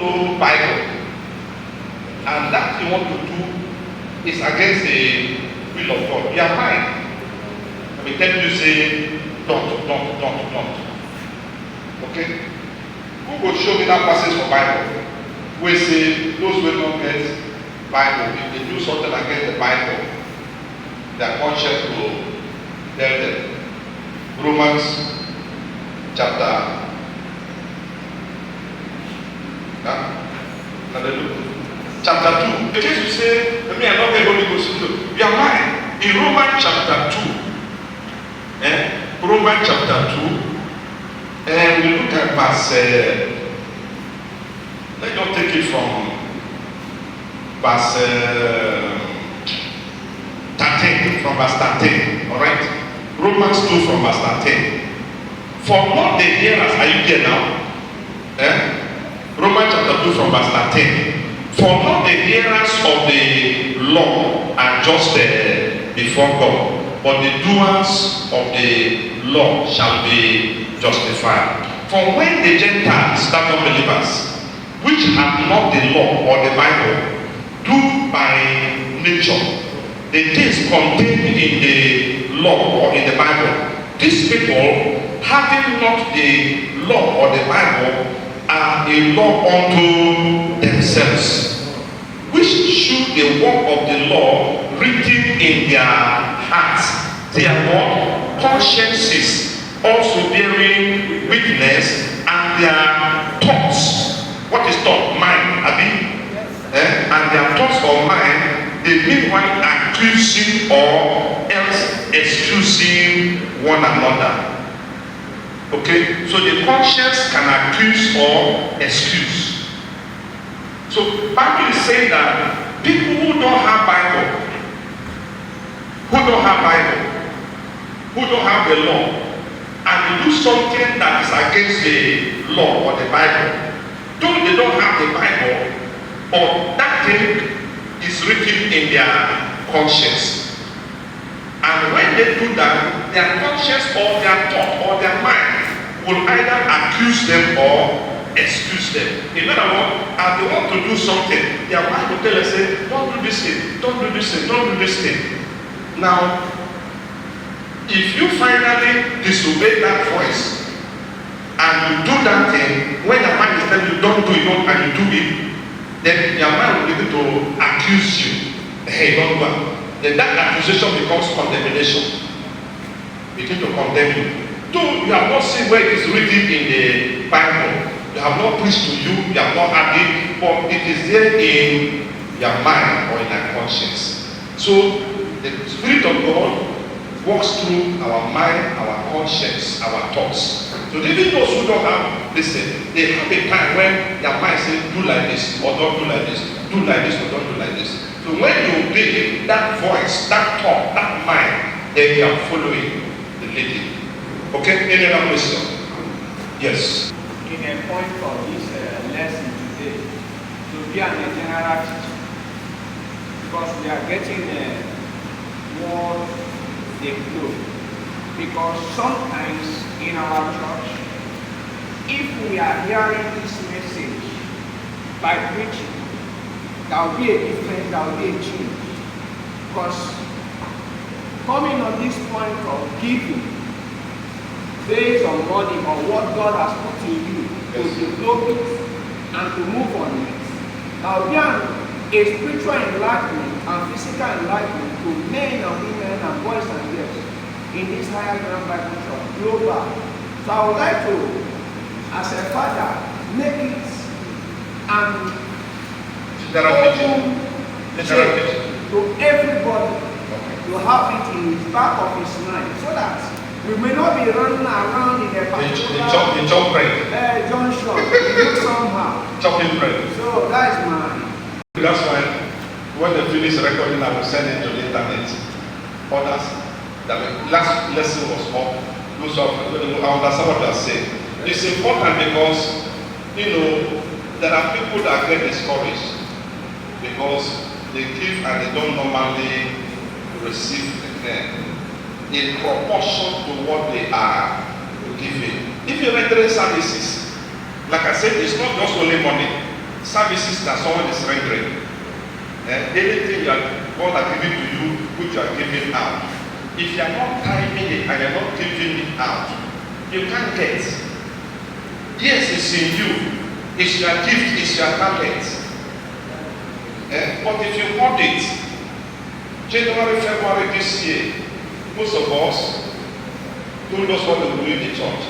follow Bible, and that you want to do is against the will of God, your mind will tell you say, don't. Okay? Who will show me that passage for Bible? We say those who don't get Bible, if they do something against the Bible, their conscience will tell them. Romans chapter chapter 2. In case you say, I mean, I'm not the Holy Ghost. You are lying. In Romans chapter 2, Romans chapter 2, and we look at verse. Let's not take it from verse 13. From verse 13, all right. Romans 2 from verse 13. For not the hearers, are you there now? Romans chapter 2 from verse 13. For not the hearers of the law are just before God, but the doers of the law shall be justified. For when the Gentiles, that unbelievers, which have not the law or the Bible, do by nature the things contained in the law or in the Bible, these people, having not the law or the Bible, are a law unto themselves, which should the work of the law written in their hearts, therefore consciences also bearing witness, and their thoughts. What is thought? Mind, Abi? And their thoughts or mind, they meanwhile accusing or else excusing one another. Okay, so the conscience can accuse or excuse. So Bible is saying that people who don't have Bible, who don't have the law, and they do something that is against the law or the Bible, though they don't have the Bible, but that thing is written in their conscience. And when they do that, their conscience or their thought or their mind will either accuse them or excuse them. In other words, as they want to do something, their mind will tell us, say, don't do this thing, don't do this thing, don't do this thing. Now, if you finally disobey that voice, and you do that thing, when your mind is telling you don't do it, and you do it, then your mind will begin to accuse you. Hey, don't do it. Then that accusation becomes condemnation. Begin to condemn you. Though you have not seen where it is written in the Bible, you have not preached to you, you have not had it, but it is there in your mind or in your conscience. So the Spirit of God walks through our mind, our conscience, our thoughts. So even those who don't have, listen, they have a time when their mind says, do like this, or don't do like this, do like this, or don't do like this. So when you obey that voice, that thought, that mind, then you are following the leading. Okay, any other question? Yes. In a point for this lesson today, to be an general teacher, because we are getting more than good. Because sometimes in our church, if we are hearing this message by preaching, there will be a difference, there will be a change. Because coming on this point of giving based on money or what God has put in you to develop it and to move on it, there will be a spiritual enlightenment and physical enlightenment to men and women and boys and girls in this higher ground Bible church, global. So I would like to, as a father, make it and open to everybody to have it in the back of his mind, so that we may not be running around in a particular chop bread. junction, it looks somehow. Chopping bread. So that is mine. That's why when they finish recording, I will send it to the internet. Others, that last lesson was up. I understand what you are saying. It's important because, there are people that get discouraged because they give and they don't normally receive again in proportion to what they are giving. If you render services, like I said, it's not just only money. services that someone is rendering. Anything God has given to you, which you are giving out. If you are not timing it and you are not giving it out, you can't get. Yes, it's in you. It's your gift, it's your talent. But if you hold it, January, February this year, most of us told us what they will do in the church.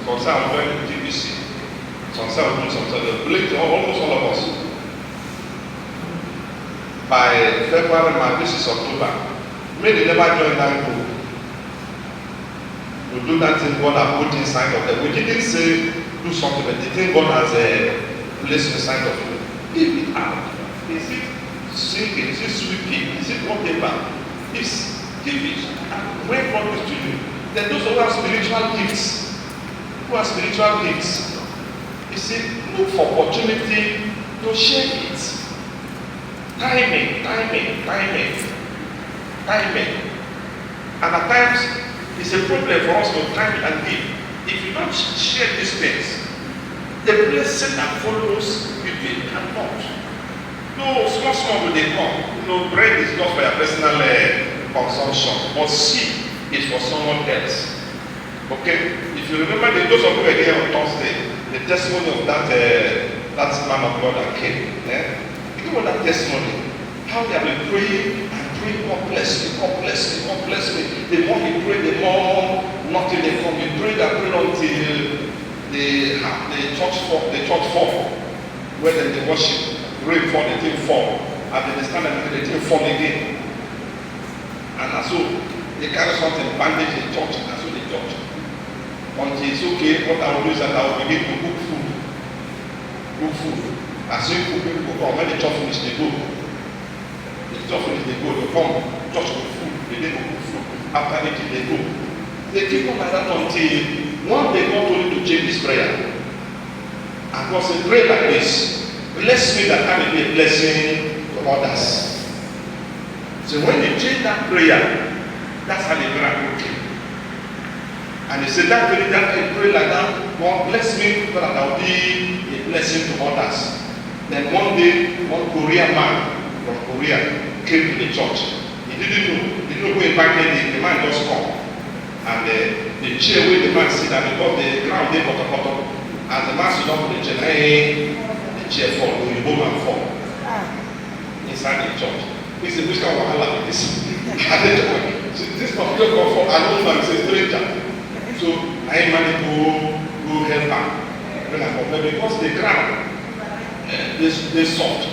Some say I'm going to TBC. Some say I'm doing something. They believe almost all of us. By February, March, this is October. Maybe they never join that group. We do that thing God has put inside of them. We didn't say do something, but the thing God has placed inside of you. Give it out. Is it singing? Is it sweeping? Is it whatever? Give it. And when God is to you, then those who have spiritual gifts, you see, look for opportunity to share it. Timing. And at times, it's a problem for us to time and give. If you don't share these things, the blessing that follows you cannot. No, small will they come. Bread is not for your personal consumption, but seed is for someone else. Okay? If you remember, those of you who were here on Thursday, the testimony of that man of God that came. You know that testimony, how they have been praying and praying, God bless me, God bless me, God bless me. The more you pray, the more nothing they come. You pray that pray until the church fall, where they worship, rain fall, the thing fall, and then they stand and the thing fall again. And so they carry something, bandage the church, and so the church. Until it's okay, what I will do is that I will begin to cook food. As you people come, when the church finish, they go. The church finish, they go. They come, church with food, they go cook food. After they go. They keep on like that until one day God told you to change this prayer. And God said, pray like this. Bless me that I may be a blessing to others. So when they change that prayer, that's how the miracle came. And he said that very that I pray like that, God bless me so that I will be a blessing to others. Then one day, one Korean man from Korea came to the church. He didn't know who invited him. The man just come. And the chair where the man sit down, because the ground they got and the man sit down on the chair, the chair fall, the woman fall inside the church. He said, which kind of wahala is this? And this particular come for an old man, says stranger. So I managed to go help her when I compare because the ground they soft.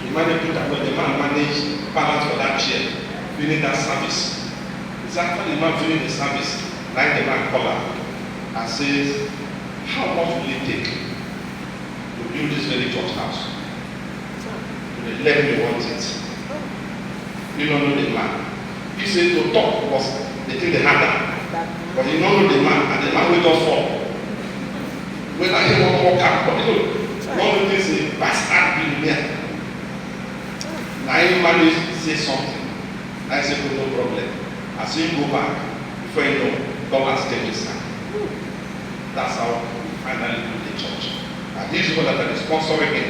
The man put that when the man managed balance for that chair, finish that service. It's after the man finish the service, like the man call her and says, how much will it take to build this very church house? They let me want it. You don't know the man. He said to talk was the thing they had that. But you don't know the man, and the man will just fall. When I hear one more come, but you know, one of the things is bastard billionaire. Now he managed to say something. I said, no problem. As you go back, before you know, God has changed his hand. That's how we finally build the church. And these people that are sponsoring him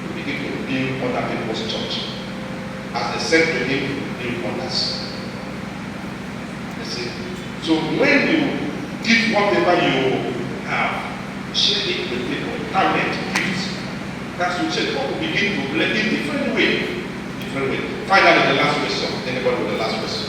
will begin to build other people's church. As they said to him, build others. You see? So when you give whatever you have, share it with people, talent, gifts. That's what you God will begin to blend in different way. Finally, the last question. Anybody with the last question?